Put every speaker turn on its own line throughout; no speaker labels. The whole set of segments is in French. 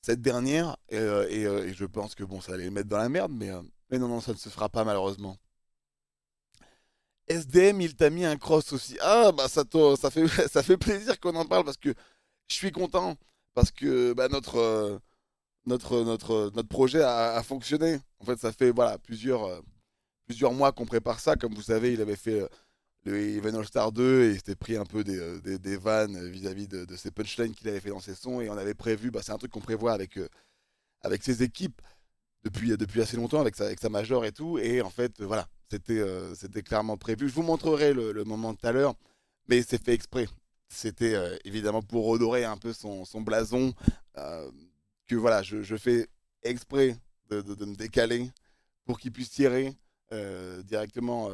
cette dernière, et je pense que bon, ça allait le mettre dans la merde, mais non, non, ça ne se fera pas malheureusement. SDM, il t'a mis un cross aussi. Ah, bah ça fait, ça fait plaisir qu'on en parle parce que je suis content, parce que bah, notre projet a fonctionné. En fait, ça fait voilà, plusieurs mois qu'on prépare ça. Comme vous savez, il avait fait le Even All Star 2 et il s'était pris un peu des vannes vis-à-vis de ses punchlines qu'il avait fait dans ses sons. Et on avait prévu, bah, c'est un truc qu'on prévoit avec ses équipes depuis assez longtemps, avec sa major et tout. Et en fait, voilà, c'était clairement prévu. Je vous montrerai le moment tout à l'heure, mais c'est fait exprès. C'était évidemment pour redorer un peu son blason. euh, que voilà, je fais exprès de me décaler pour qu'il puisse tirer directement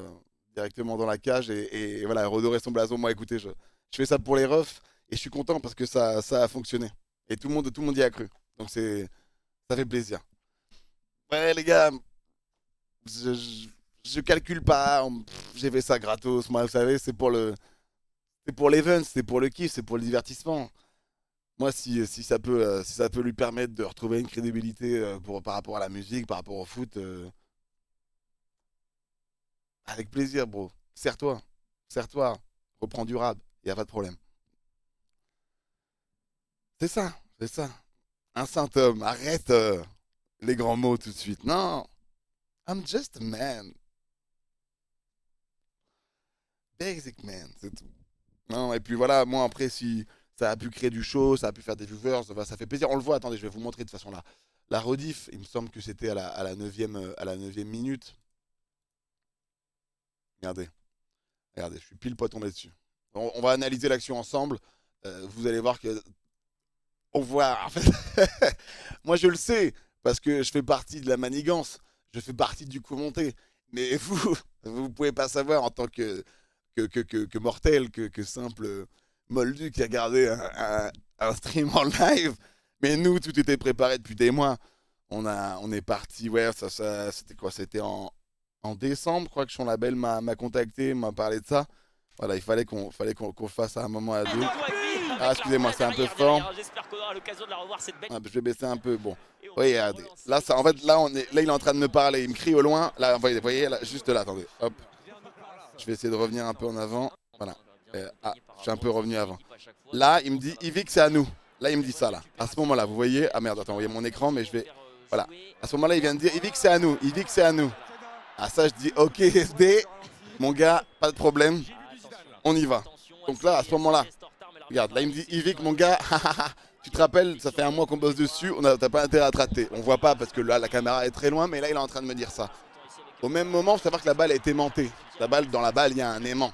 dans la cage et voilà, redorer son blason. Moi, écoutez, je fais ça pour les refs et je suis content parce que ça a fonctionné. Et tout le monde y a cru. Donc ça fait plaisir. Ouais, les gars, je, je, je calcule pas. J'ai fait ça gratos. Moi, vous savez, c'est pour l'event, c'est pour le kiff, c'est pour le divertissement. Moi, si ça peut lui permettre de retrouver une crédibilité par rapport à la musique, par rapport au foot, avec plaisir, bro. Serre-toi. Serre-toi. Reprends du rap. Y a pas de problème. C'est ça. C'est ça. Un saint homme. Arrête les grands mots tout de suite. Non. I'm just a man. Basic man. C'est tout. Non, et puis voilà, moi après, si ça a pu créer du show, ça a pu faire des viewers, ça fait plaisir. On le voit, attendez, je vais vous montrer de toute façon la rediff. Il me semble que c'était à la neuvième minute. Regardez, regardez, je suis pile poil tombé dessus. On va analyser l'action ensemble. Vous allez voir que on voit. En fait, moi je le sais parce que je fais partie de la manigance, je fais partie du commenté. Mais vous pouvez pas savoir en tant que mortel, que simple moldu qui regardait un stream en live. Mais nous, tout était préparé depuis des mois. On est parti, ouais, c'était quoi? C'était en décembre, je crois que son label m'a contacté, m'a parlé de ça. Voilà, il fallait qu'on le fasse à un moment à deux. Ah, excusez-moi, c'est un peu fort. Ah, je vais baisser un peu. Bon, oui, regardez. Là, en fait, là, il est en train de me parler. Il me crie au loin. Là, vous voyez, là, juste là, attendez. Hop, je vais essayer de revenir un peu en avant. Voilà. Je suis un peu revenu avant. Là, il me dit, Yvick, c'est à nous. Là, il me dit ça, là. À ce moment-là, vous voyez. Ah merde, attends, vous voyez mon écran, mais je vais. Voilà. À ce moment-là, il vient de dire, Yvick, c'est à nous. Yvick, c'est à nous. À ça, je dis, ok, SD, mon gars, pas de problème. On y va. Donc là, à ce moment-là, regarde, là, il me dit, Yvick, mon gars, tu te rappelles, ça fait un mois qu'on bosse dessus, t'as pas intérêt à te rater. On voit pas parce que là, la caméra est très loin, mais là, il est en train de me dire ça. Au même moment, il faut savoir que la balle a été aimantée. Dans la balle, il y a un aimant.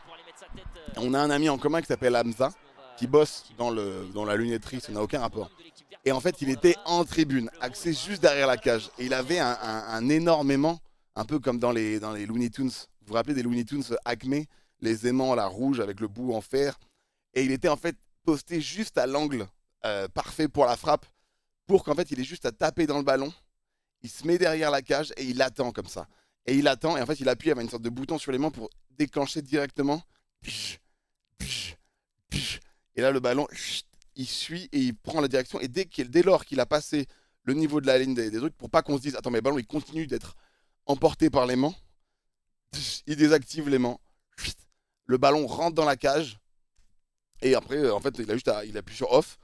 On a un ami en commun qui s'appelle Hamza, qui bosse dans la lunetterie, ça n'a aucun rapport. Et en fait, il était en tribune, axé juste derrière la cage. Et il avait un énorme aimant, un peu comme dans les Looney Tunes. Vous vous rappelez des Looney Tunes Acme, les aimants là, rouges avec le bout en fer. Et il était en fait posté juste à l'angle parfait pour la frappe, pour qu'en fait, il ait juste à taper dans le ballon. Il se met derrière la cage et il attend comme ça. Et il attend, et en fait, il appuie avec une sorte de bouton sur l'aimant pour déclencher directement. Et là, le ballon, il suit et il prend la direction. Et dès lors qu'il a passé le niveau de la ligne des trucs, pour pas qu'on se dise, attends, mais le ballon, il continue d'être emporté par l'aimant, il désactive l'aimant. Le ballon rentre dans la cage. Et après, en fait, il appuie sur off.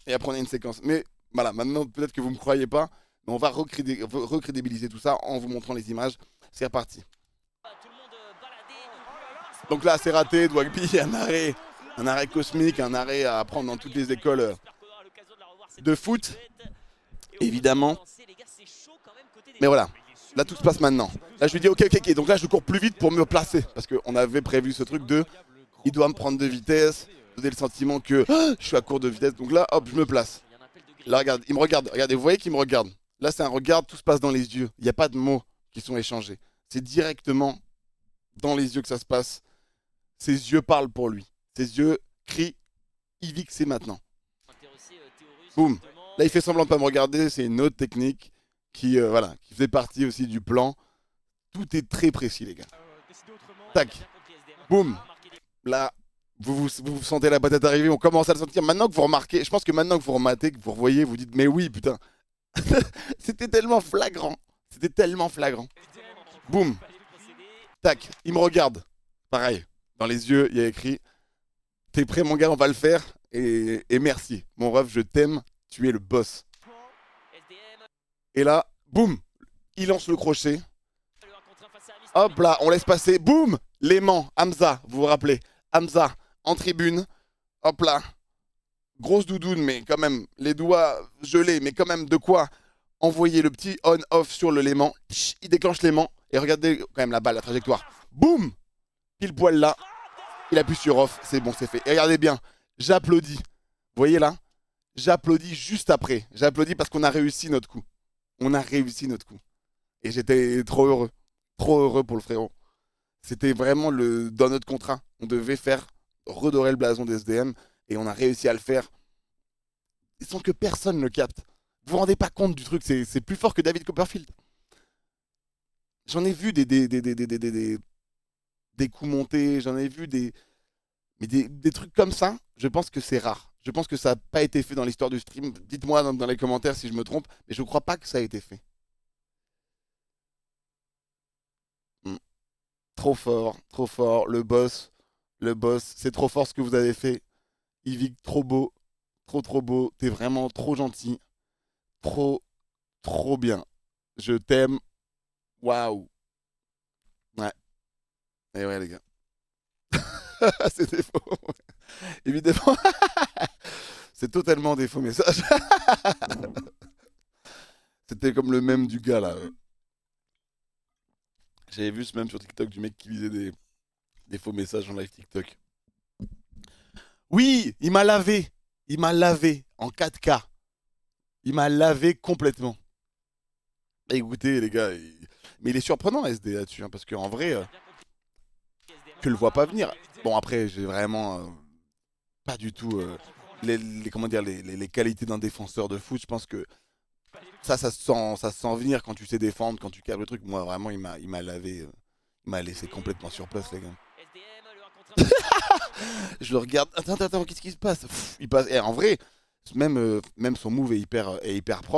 Et après, on a une séquence. Mais voilà, maintenant, peut-être que vous ne me croyez pas, mais on va recrédibiliser tout ça en vous montrant les images. C'est reparti. Donc là, c'est raté. Dwagby, un arrêt cosmique, un arrêt à apprendre dans toutes les écoles de foot, évidemment. Mais voilà, là, tout se passe maintenant. Là, je lui dis, ok, ok, ok. Donc là, je cours plus vite pour me placer. Parce qu'on avait prévu ce truc il doit me prendre de vitesse, donner le sentiment que je suis à court de vitesse. Donc là, hop, je me place. Là, regarde, il me regarde. Regardez, vous voyez qu'il me regarde. Là, c'est un regard, tout se passe dans les yeux. Il n'y a pas de mots qui sont échangés. C'est directement dans les yeux que ça se passe. Ses yeux parlent pour lui. Ses yeux crient Yvick, c'est maintenant. Boum. Là, il fait semblant de pas me regarder. C'est une autre technique qui faisait partie aussi du plan. Tout est très précis, les gars. Tac. Boum. Là, Vous sentez la patate arriver, on commence à le sentir. Maintenant que vous remarquez, je pense que maintenant que vous rematez, que vous revoyez, vous dites, mais oui, putain, c'était tellement flagrant. C'était tellement flagrant. Boum, tac, il me regarde. Pareil, dans les yeux, il y a écrit, t'es prêt mon gars, on va le faire. Et merci. Mon ref, je t'aime, tu es le boss. Et là, boum, il lance le crochet. Hop là, on laisse passer. Boum, l'aimant, Hamza, vous vous rappelez. Hamza, en tribune. Hop là, grosse doudoune, mais quand même, les doigts gelés, mais quand même de quoi envoyer le petit on-off sur le l'aimant. Il déclenche l'aimant. Et regardez quand même la balle, la trajectoire. Boum, pile poil là. Il appuie sur off, c'est bon, c'est fait. Et regardez bien, j'applaudis. Vous voyez là? J'applaudis juste après. J'applaudis parce qu'on a réussi notre coup. On a réussi notre coup. Et j'étais trop heureux. Trop heureux pour le frérot. C'était vraiment dans notre contrat. On devait faire redorer le blason des SDM. Et on a réussi à le faire sans que personne ne le capte. Vous vous rendez pas compte du truc, c'est plus fort que David Copperfield. J'en ai vu des coups montés, j'en ai vu mais des trucs comme ça, je pense que c'est rare. Je pense que ça n'a pas été fait dans l'histoire du stream. Dites-moi dans les commentaires si je me trompe, mais je ne crois pas que ça a été fait. Hmm. Trop fort, le boss, c'est trop fort ce que vous avez fait. Yvick, trop beau, trop beau, t'es vraiment trop gentil, trop, trop bien. Je t'aime, waouh. Ouais, et ouais les gars. C'était faux. Évidemment, c'est totalement des faux messages. C'était comme le même du gars là. J'avais vu ce même sur TikTok du mec qui lisait des faux messages en live TikTok. Oui, il m'a lavé. Il m'a lavé en 4K. Il m'a lavé complètement. Écoutez les gars, mais il est surprenant SD là-dessus, hein, parce qu'en vrai, je le vois pas venir. Bon après, j'ai vraiment pas du tout comment dire, les qualités d'un défenseur de foot. Je pense que ça se sent venir quand tu sais défendre, quand tu capes le truc. Moi vraiment, il m'a lavé, il m'a laissé complètement sur place les gars. Je le regarde. Attends, qu'est-ce qui se passe? Pff, il passe. Et en vrai, même son move est hyper propre.